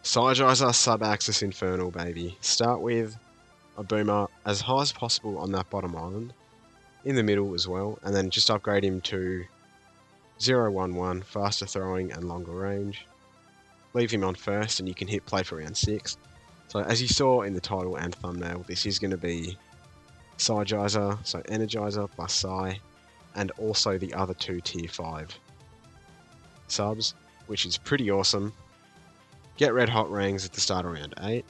CHIMPS sub-axis Infernal, baby. Start with a boomer as high as possible on that bottom island, in the middle as well, and then just upgrade him to 011, faster throwing and longer range. Leave him on first and you can hit play for round 6. So as you saw in the title and thumbnail, this is going to be PSIGIZER, so Energizer plus Psi, and also the other 2 tier 5 subs, which is pretty awesome. Get red hot rangs at the start of round 8.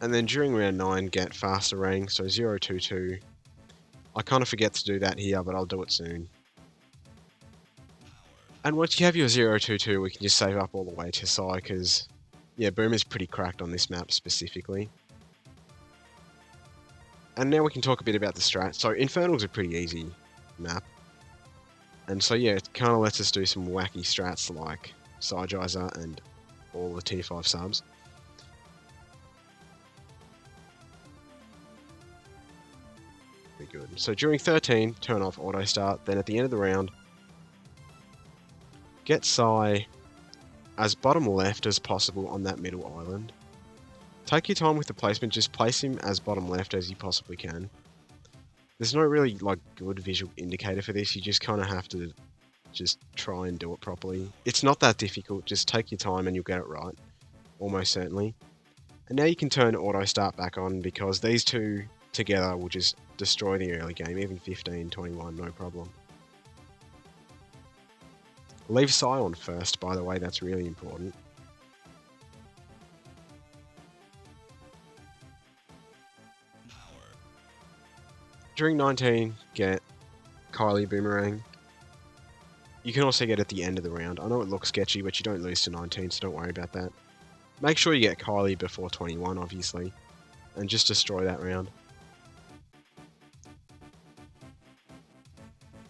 And then during round 9, get faster range, so 022. I kind of forget to do that here, but I'll do it soon. And once you have your 022, we can just save up all the way to Psi, because, yeah, Boom is pretty cracked on this map specifically. And now we can talk a bit about the strat. So Infernal's a pretty easy map. And so yeah, it kind of lets us do some wacky strats like PSIGIZER and all the tier 5 subs. Pretty good. So during 13, turn off auto start. Then at the end of the round, get Psi as bottom left as possible on that middle island. Take your time with the placement, just place him as bottom left as you possibly can. There's no really like good visual indicator for this, you just kind of have to just try and do it properly. It's not that difficult, just take your time and you'll get it right, almost certainly. And now you can turn auto start back on because these two together will just destroy the early game, even 15, 21, no problem. Leave Psi on first, by the way, that's really important. During 19, get Kylie Boomerang. You can also get at the end of the round. I know it looks sketchy, but you don't lose to 19, so don't worry about that. Make sure you get Kylie before 21, obviously, and just destroy that round.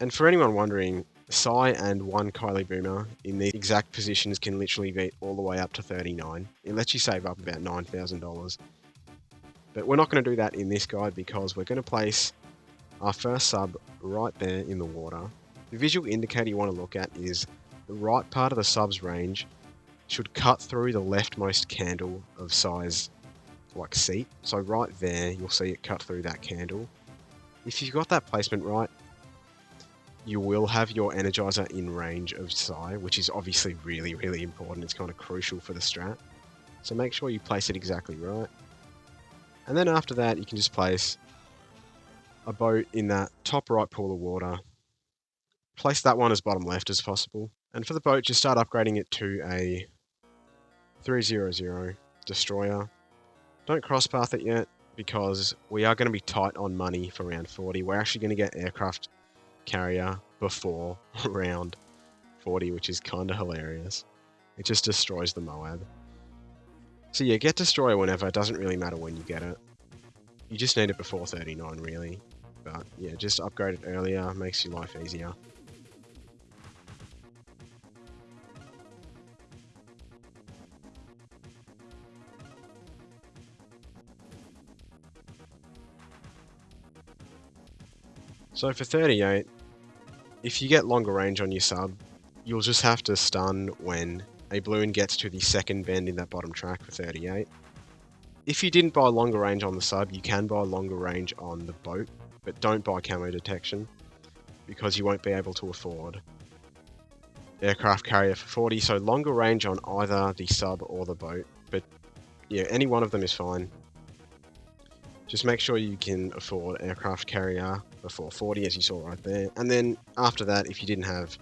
And for anyone wondering, Psi and one Kylie Boomer in these exact positions can literally beat all the way up to 39. It lets you save up about $9,000. But we're not going to do that in this guide because we're going to place our first sub right there in the water. The visual indicator you want to look at is the right part of the sub's range should cut through the leftmost candle of Psi's like seat. So right there, you'll see it cut through that candle. If you've got that placement right, you will have your Energizer in range of Psi, which is obviously really, really important. It's kind of crucial for the strat. So make sure you place it exactly right. And then after that, you can just place a boat in that top right pool of water. Place that one as bottom left as possible. And for the boat, just start upgrading it to a 300 destroyer. Don't crosspath it yet, because we are going to be tight on money for round 40. We're actually going to get aircraft carrier before round 40, which is kind of hilarious. It just destroys the Moab. So yeah, get destroyer whenever, it doesn't really matter when you get it. You just need it before 39 really. But yeah, just upgrade it earlier, makes your life easier. So for 38, if you get longer range on your sub, you'll just have to stun when a balloon gets to the second bend in that bottom track for 38. If you didn't buy longer range on the sub, you can buy longer range on the boat, but don't buy camo detection, because you won't be able to afford aircraft carrier for 40, so longer range on either the sub or the boat, but yeah, any one of them is fine. Just make sure you can afford aircraft carrier before 40, as you saw right there. And then after that, if you didn't have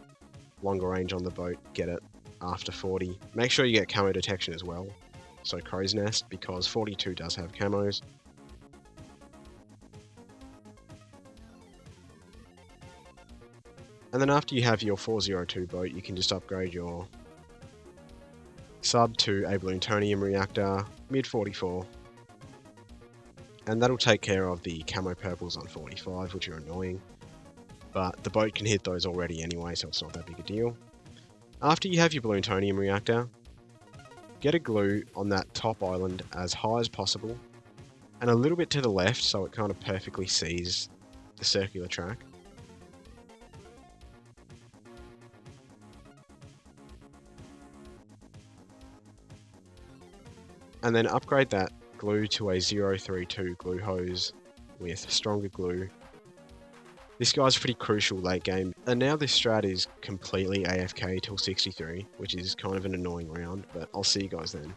longer range on the boat, get it after 40. Make sure you get camo detection as well. So Crow's Nest, because 42 does have camos. And then after you have your 402 boat, you can just upgrade your sub to a plutonium reactor, mid 44. And that'll take care of the camo purples on 45, which are annoying. But the boat can hit those already anyway, so it's not that big a deal. After you have your plutonium reactor, get a glue on that top island as high as possible, and a little bit to the left so it kind of perfectly sees the circular track. And then upgrade that glue to a 032 glue hose with stronger glue. This guy's pretty crucial late game, and now this strat is completely AFK till 63, which is kind of an annoying round, but I'll see you guys then.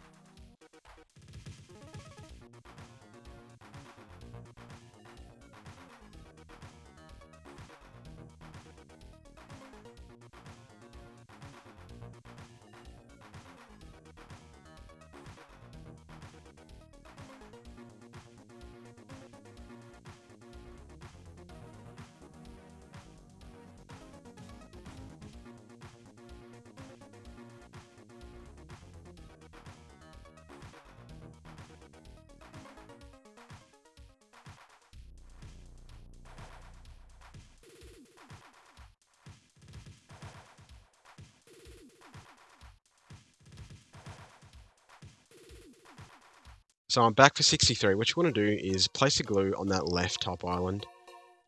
So I'm back for 63. What you want to do is place a glue on that left top island,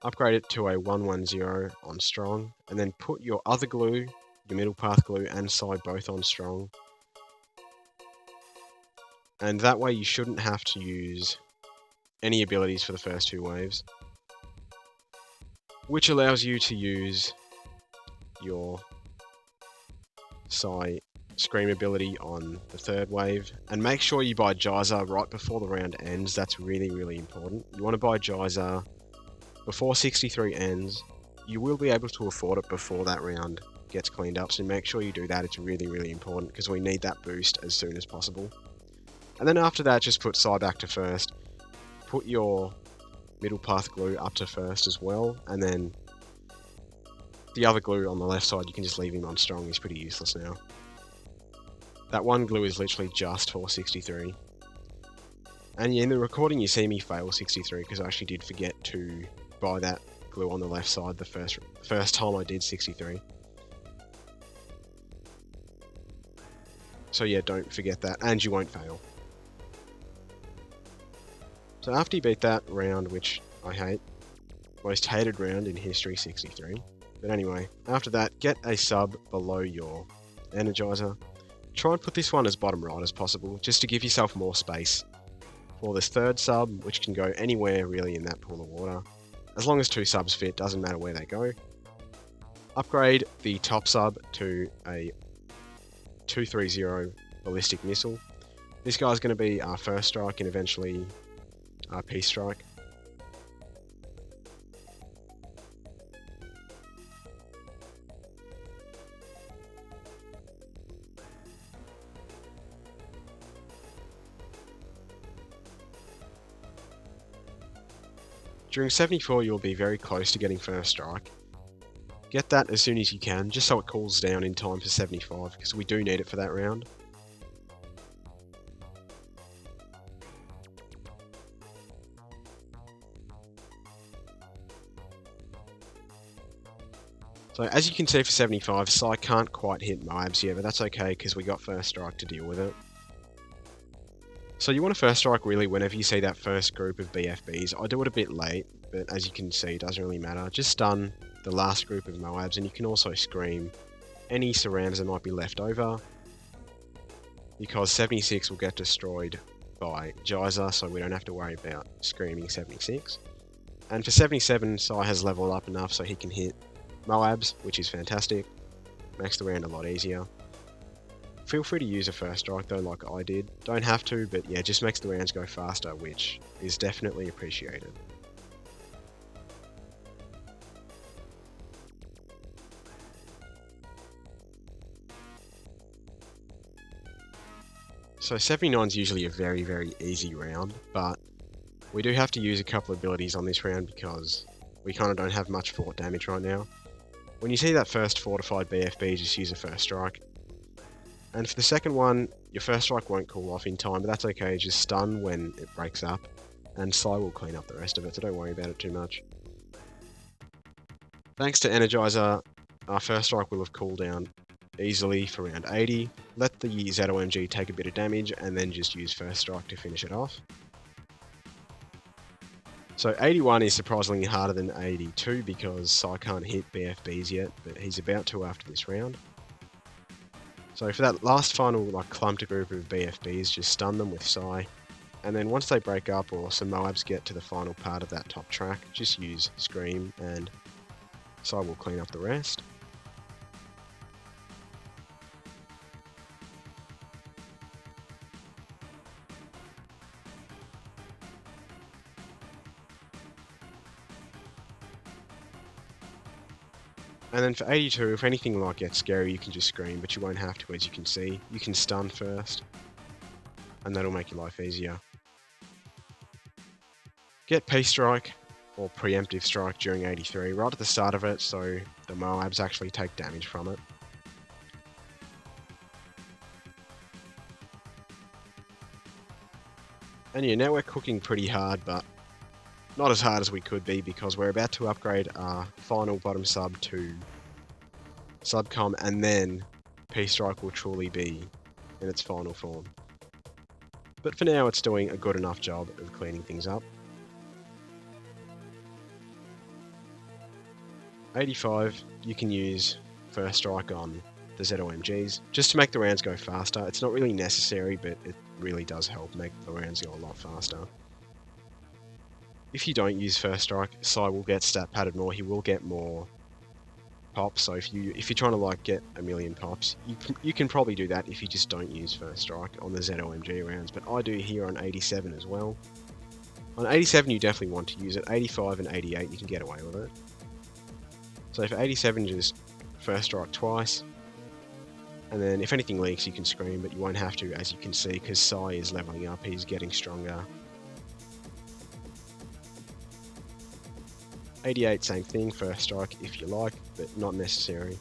upgrade it to a 110 on strong, and then put your other glue, your middle path glue and side both on strong. And that way you shouldn't have to use any abilities for the first two waves, which allows you to use your Scream ability on the third wave. And make sure you buy Geyser right before the round ends. That's really, really important. You want to buy Geyser before 63 ends. You will be able to afford it before that round gets cleaned up, so make sure you do that. It's really, really important because we need that boost as soon as possible. And then after that, just put Psy back to first. Put your middle path glue up to first as well, and then the other glue on the left side, you can just leave him on strong. He's pretty useless now. That one glue is literally just for 63. And yeah, in the recording you see me fail 63 because I actually did forget to buy that glue on the left side the first time I did 63. So yeah, don't forget that, and you won't fail. So after you beat that round, which I hate, most hated round in history, 63. But anyway, after that, get a sub below your Energizer. Try and put this one as bottom right as possible, just to give yourself more space for this third sub, which can go anywhere really in that pool of water. As long as two subs fit, doesn't matter where they go. Upgrade the top sub to a 230 ballistic missile. This guy's going to be our first strike and eventually our peace strike. During 74 you'll be very close to getting first strike. Get that as soon as you can, just so it cools down in time for 75, because we do need it for that round. So as you can see for 75, Psy can't quite hit Moabs yet, but that's okay because we got first strike to deal with it. So you want to first strike really whenever you see that first group of BFBs. I do it a bit late, but as you can see, it doesn't really matter. Just stun the last group of Moabs, and you can also scream any surrounds that might be left over, because 76 will get destroyed by Geyser, so we don't have to worry about screaming 76. And for 77, Psy has leveled up enough so he can hit Moabs, which is fantastic. Makes the round a lot easier. Feel free to use a first strike though, like I did. Don't have to, but yeah, just makes the rounds go faster, which is definitely appreciated. So 79 is usually a very, very easy round, but we do have to use a couple of abilities on this round because we kind of don't have much fort damage right now. When you see that first fortified BFB, just use a first strike. And for the second one, your first strike won't cool off in time, but that's okay, just stun when it breaks up, and Psy will clean up the rest of it, so don't worry about it too much. Thanks to Energizer, our first strike will have cooled down easily for round 80. Let the ZOMG take a bit of damage and then just use first strike to finish it off. So 81 is surprisingly harder than 82 because Psy can't hit BFBs yet, but he's about to after this round. So for that last final clumped group of BFBs, just stun them with Psy, and then once they break up or some Moabs get to the final part of that top track, just use Scream and Psy will clean up the rest. And then for 82, if anything gets scary, you can just Scream, but you won't have to, as you can see. You can stun first, and that'll make your life easier. Get Peace Strike, or Preemptive Strike during 83, right at the start of it, so the Moabs actually take damage from it. And yeah, now we're cooking pretty hard, but not as hard as we could be, because we're about to upgrade our final bottom sub to Subcom, and then Peace Strike will truly be in its final form. But for now, it's doing a good enough job of cleaning things up. 85, you can use First Strike on the ZOMGs, just to make the rounds go faster. It's not really necessary, but it really does help make the rounds go a lot faster. If you don't use First Strike, Psy will get stat padded more, he will get more pops, so if you're trying to get a million pops, you can probably do that if you just don't use First Strike on the ZOMG rounds, but I do here on 87 as well. On 87 you definitely want to use it, 85 and 88 you can get away with it. So for 87 just First Strike twice, and then if anything leaks you can Scream, but you won't have to, as you can see, because Psy is leveling up, he's getting stronger. 88, same thing, First Strike if you like, but not necessary.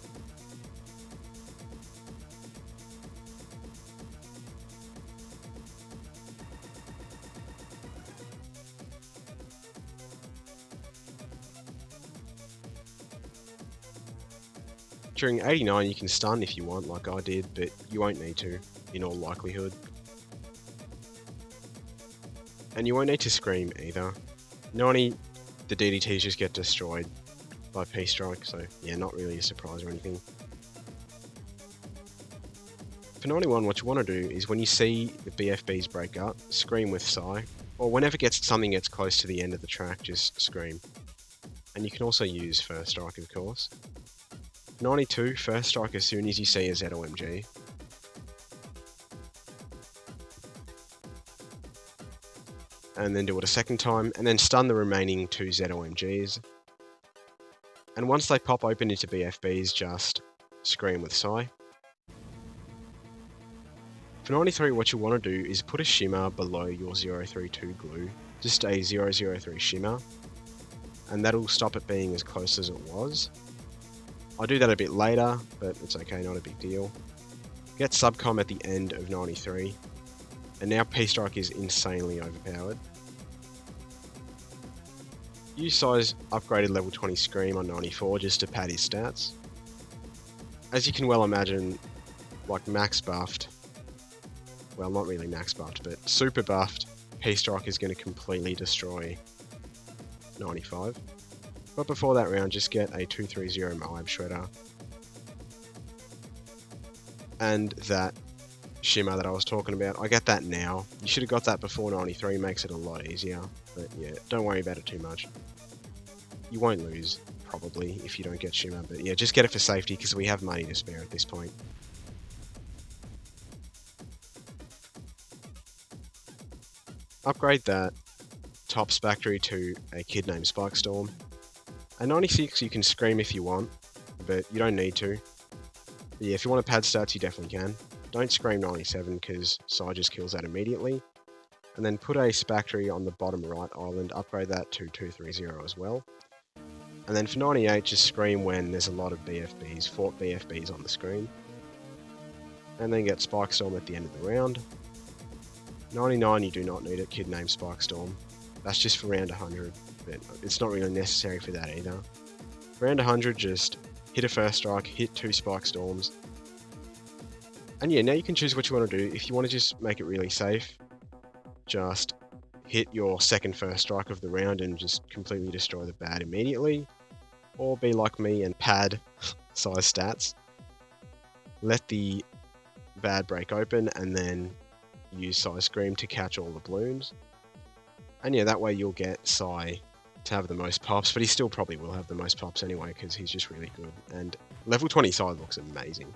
During 89 you can stun if you want, like I did, but you won't need to, in all likelihood. And you won't need to Scream either. 90, the DDTs just get destroyed by Peace Strike, so yeah, not really a surprise or anything. For 91, what you want to do is when you see the BFBs break up, Scream with Psy, or whenever something gets close to the end of the track, just Scream. And you can also use First Strike, of course. 92, First Strike as soon as you see a ZOMG. And then do it a second time, and then stun the remaining 2 ZOMGs. And once they pop open into BFBs, just Scream with Psy. For 93, what you want to do is put a shimmer below your 032 glue, just a 003 shimmer, and that'll stop it being as close as it was. I'll do that a bit later, but it's okay, not a big deal. Get Subcom at the end of 93, and now Peace Strike is insanely overpowered. Use Psy's upgraded level 20 Scream on 94 just to pad his stats. As you can well imagine, max buffed, well not really max buffed, but super buffed, Peace Strike is going to completely destroy 95. But before that round, just get a 230 Moab Shredder. And that shimmer that I was talking about, I get that now. You should have got that before 93, makes it a lot easier. But yeah, don't worry about it too much. You won't lose, probably, if you don't get shimmer. But yeah, just get it for safety, because we have money to spare at this point. Upgrade that Tops Factory to a kid named Spikestorm. At 96 you can Scream if you want, but you don't need to. But yeah, if you want to pad stats you definitely can. Don't Scream 97 because Psy just kills that immediately. And then put a Spactory on the bottom right island, upgrade that to 230 as well. And then for 98 just Scream when there's a lot of BFBs, fort BFBs on the screen. And then get Spikestorm at the end of the round. 99 you do not need it, kid named Spikestorm. That's just for round 100. But it's not really necessary for that either. Round 100, just hit a First Strike, hit 2 Spike Storms, And yeah, now you can choose what you want to do. If you want to just make it really safe, just hit your second first strike of the round and just completely destroy the bad immediately. Or be like me and pad size stats. Let the bad break open and then use Psy Scream to catch all the balloons. And yeah, that way you'll get Psy to have the most pops, but he still probably will have the most pops anyway because he's just really good. And level 20 Psy looks amazing.